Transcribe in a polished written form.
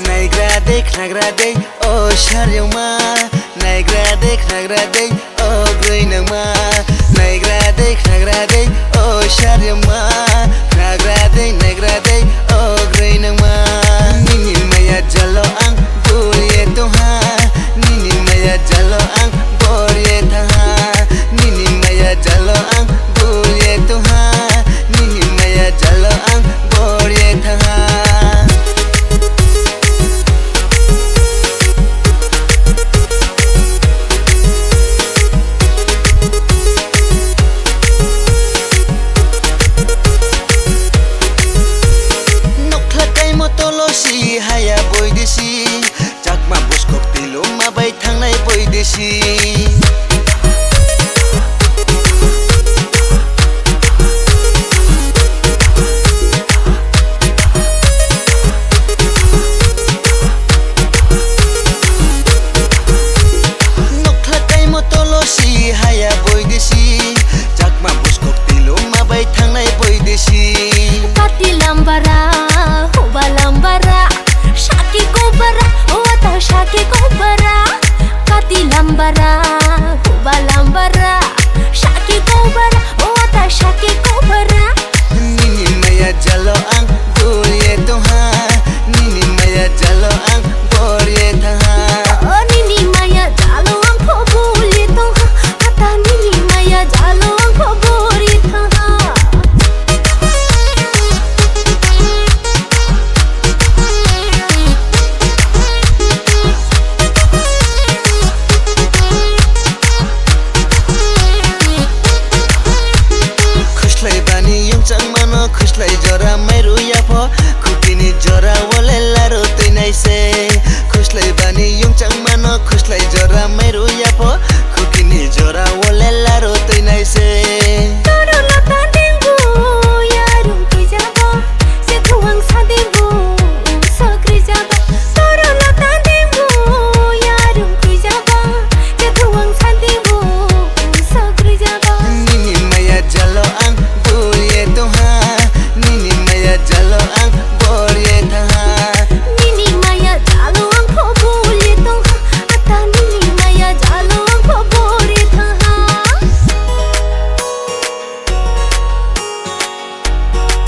नाग्रा दै ओ शारियावमा नाग्रा दै ओ ग्रैनामा नाग्रा दै ओ शारियावमा नाग्रा दै ओ ग्रैनामा निनि maya jalo ang buye toha nini maya jalo ang borye taha nini maya jalo ang buye toha nini maya jalo ang borye taha haya boy desi jakma buskok tilo mabai thangnai boy desi